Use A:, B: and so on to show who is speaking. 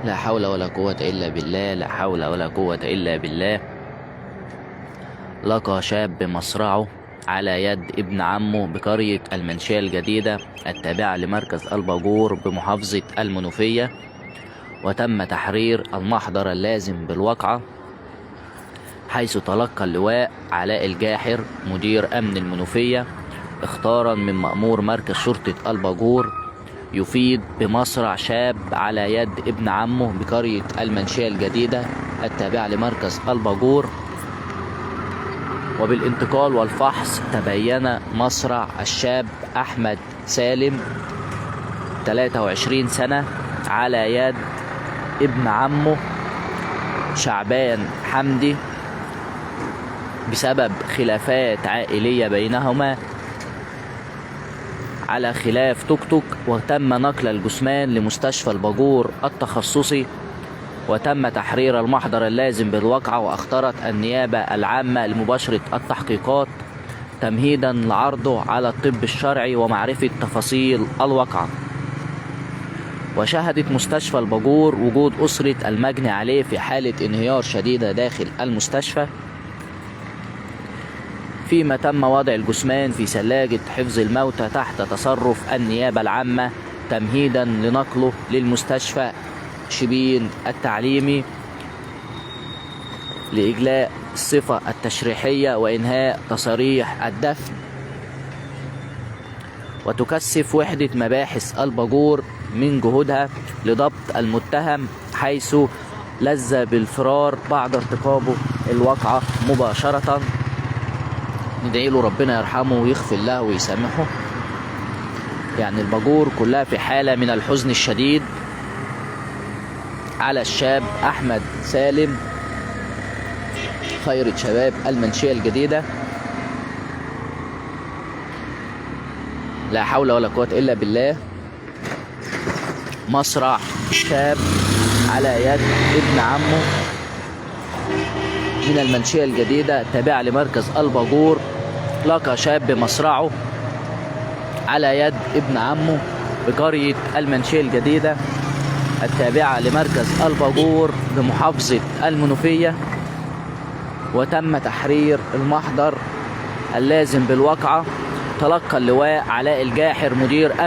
A: لا حول ولا قوة إلا بالله، لا حول ولا قوة إلا بالله. لقى شاب مصرعه على يد ابن عمه بقرية المنشية الجديدة التابعة لمركز الباجور بمحافظة المنوفية، وتم تحرير المحضر اللازم بالواقعة، حيث تلقى اللواء علاء الجاحر مدير أمن المنوفية اختارا من مأمور مركز شرطة الباجور يفيد بمصرع شاب على يد ابن عمه بقرية المنشية الجديدة التابعة لمركز الباجور. وبالانتقال والفحص تبين مصرع الشاب أحمد سالم 23 سنة على يد ابن عمه شعبان حمدي بسبب خلافات عائلية بينهما على خلاف توك توك. وتم نقل الجثمان لمستشفى الباجور التخصصي، وتم تحرير المحضر اللازم بالواقعة. واختارت النيابة العامة لمباشرة التحقيقات تمهيدا لعرضه على الطب الشرعي ومعرفة تفاصيل الواقعة. وشهدت مستشفى الباجور وجود أسرة المجني عليه في حالة انهيار شديدة داخل المستشفى، فيما تم وضع الجثمان في ثلاجة حفظ الموتى تحت تصرف النيابة العامة تمهيدا لنقله للمستشفى شبين التعليمي لإجلاء الصفة التشريحية وإنهاء تصاريح الدفن. وتكثف وحدة مباحث الباجور من جهودها لضبط المتهم، حيث لذ بالفرار بعد ارتكابه الواقعة مباشرة. ندعي له ربنا يرحمه ويغفر له ويسامحه. يعني الباجور كلها في حالة من الحزن الشديد على الشاب أحمد سالم خيرة شباب المنشية الجديدة. لا حول ولا قوة إلا بالله. مصرع شاب على يد ابن عمه من المنشية الجديدة تابعة لمركز الباجور. لقى شاب مصرعه على يد ابن عمه بقرية المنشية الجديدة التابعة لمركز الباجور بمحافظة المنوفية، وتم تحرير المحضر اللازم بالواقعة. تلقى اللواء علاء الجاحر مدير